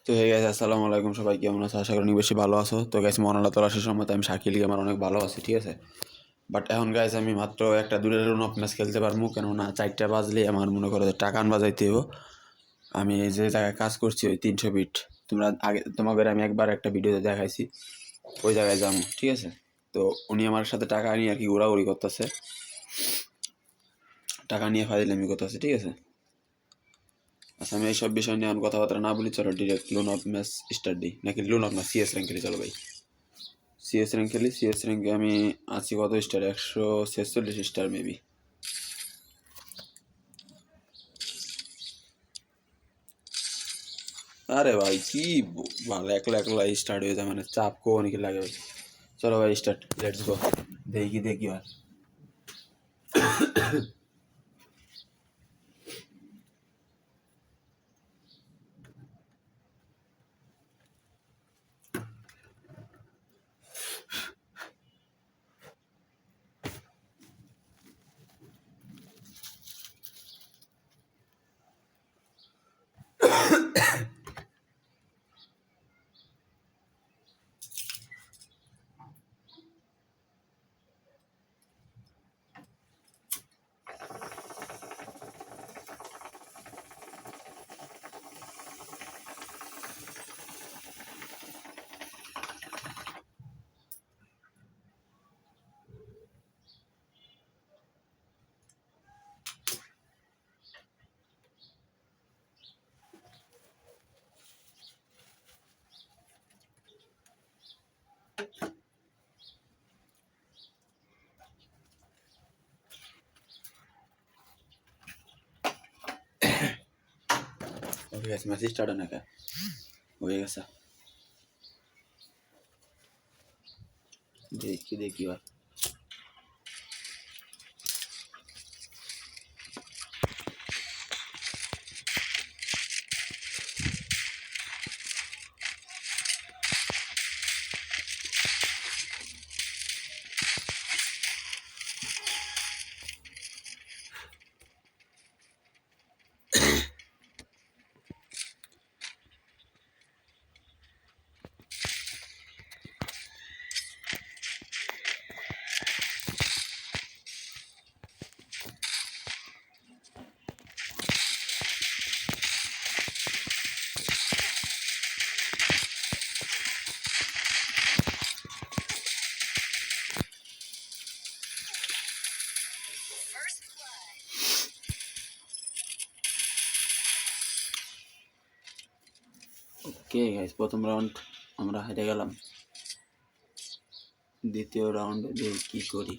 তো hey guys, আসসালামু আলাইকুম। সবাই কেমন আছো? আশা করি অনেক বেশি ভালো আছো। তো গাইস, মহান আল্লাহ তাআলার শেষ রহমতে আমি শাকিল গেমার অনেক ভালো আছি, ঠিক আছে। বাট এখন গাইস আমি মাত্র একটা দুইটা রুন অফ ম্যাচ খেলতে পারবো, কেননা 4টা বাজলে আমার মনে করো যে টাকা বাজাইতে হইব। আমি যে জায়গায় কাজ করছি ওই 300 ফিট, তোমরা আগে তোমাদের আমি একবার একটা ভিডিওতে দেখাইছি, ওই জায়গায় যাবো, ঠিক আছে। তো উনি আমার সাথে টাকা নিয়ে আর কি ঘোরাঘুরি করতেছে, টাকা নিয়ে ফাইজলামি করতেছে, ঠিক আছে। আচ্ছা, আমি এইসব বিষয় নিয়ে আমি কথাবার্তা না বলি, চলো direct loan of match start দিই, নাকি লোন অফ না সিএস র্যাঙ্ক খেলি, চলো ভাই সিএস র্যাঙ্ক খেলি। সিএস র্যাঙ্কে আমি আছি কত স্টার, 146 স্টার মেবি। আরে ভাই কি ভালো, একলা একলা স্টার্ট হয়ে যায়, মানে চাপ কো নাকি লাগে ভাই। চলো ভাই স্টার্ট, লেটস গো। দেখি দেখি আর ওকে গাইস, ম্যাচ স্টার্ট না কা হয়ে গেছে। দেখি দেখি আর ওকে গাইস, প্রথম রাউন্ড আমরা হেরে গেলাম। দ্বিতীয় রাউন্ডে দেখি কি করি।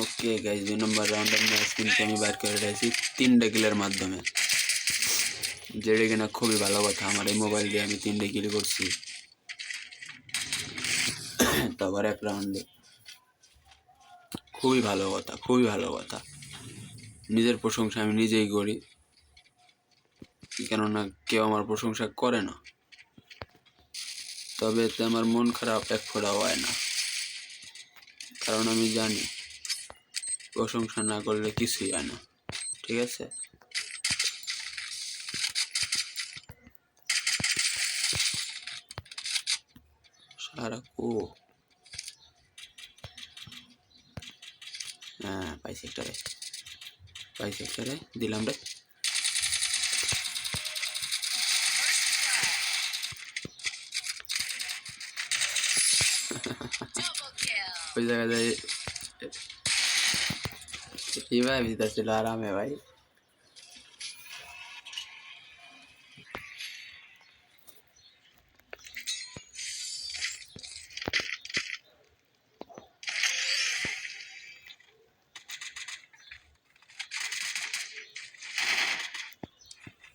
ওকে গাইজ, 2 নম্বর রাউন্ডের ম্যাচ কিন্তু আমি বাইর করে রেখেছি 3টা কিলের মাধ্যমে, যেটা কিনা খুবই ভালো কথা। আমার এই মোবাইল দিয়ে আমি 3টা কিল করছি, তারপর এক রাউন্ডে খুবই ভালো কথা, খুবই ভালো কথা। নিজের প্রশংসা আমি নিজেই করি, কেননা কেউ আমার প্রশংসা করে না। তবে এতে আমার মন খারাপ এক ফোঁটাও হয় না, কারণ আমি জানি প্রশংসা না করলে কিছুই হয় না। ঠিক আছে? সারা ও হ্যাঁ, পাইছি একটারে দিলাম রে। ওই জায়গায় এইভাবে দিতেছিল আরামে ভাই।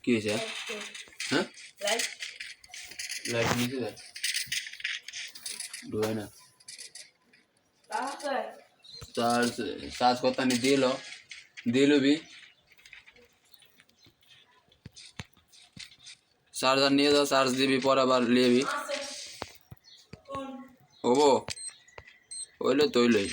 কি হয়েছে? হ্যাঁ, লাইট নিচে দেখ, ঢুকে না। চার্জ চার্জ করতে নি দিল বি চার্জার নিয়ে যাও, চার্জ দিবি, পর আবার লিবি। হবো হইলে তো হইলই।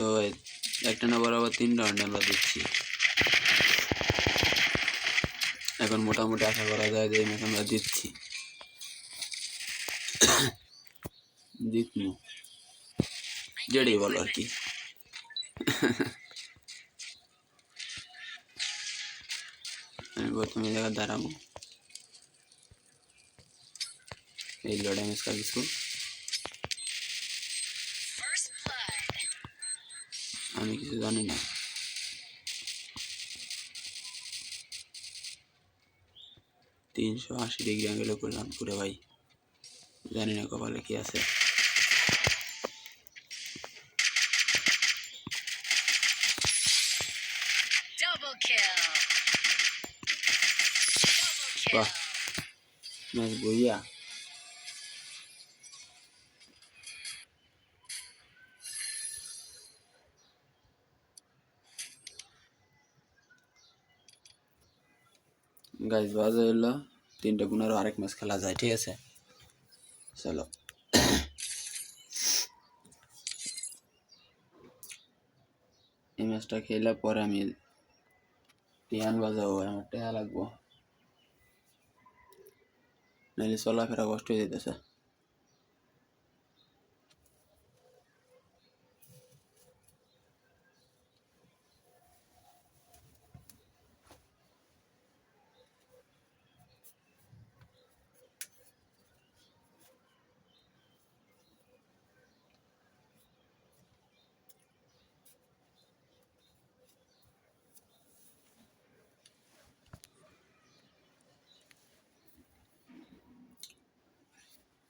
তো একটা না বরাবর 3 রাউন্ড আমরা দিচ্ছি। এখন মোটামুটি আশা করা যায় যে এই ম্যাচ আমরা জিতছি, জিতমু, যেটাই বলো আর কি। আমি প্রথমে জায়গা দাঁড়াবো, এই লো ড্যামেজ का কিছু আমি কিছু জানি না। 380 ডিগ্রি অ্যাঙ্গেলে করলাম পুরো ভাই, জানি না কপালে কি আছে। বাহ, ম্যাচ বইয়া। গাইজ বাজে হলো 3টা গুণ, আরও আরেক ম্যাচ খেলা যায়। ঠিক আছে, চলো। এই ম্যাচটা খেলে পরে আমি টিয়ান বাজাবো, আমার টেয়া লাগবো, নাহলে চলাফেরা কষ্ট হয়ে যেতেছে।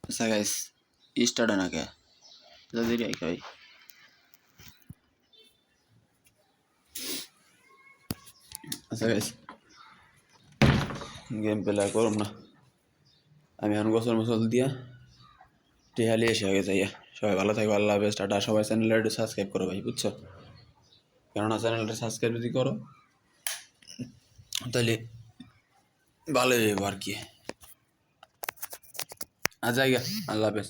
আচ্ছা গাইস, স্টার্ট না কে জলদি রে ভাই। আচ্ছা গাইস, গেম প্লে আর করুম না, আমি এখন গোসল মোসল দিয়া টিহালি এসে আগে যাইয়া। সবাই ভালো থাকবে, আল্লাহ হাফেজ, টাটা। সবাই চ্যানেলটা একটু সাবস্ক্রাইব করো ভাই, বুঝছো? কেননা চ্যানেলটা সাবস্ক্রাইব যদি করো তাহলে ভালোই হইব আর কি। আচ্ছা, আল্লাহ হাফেজ।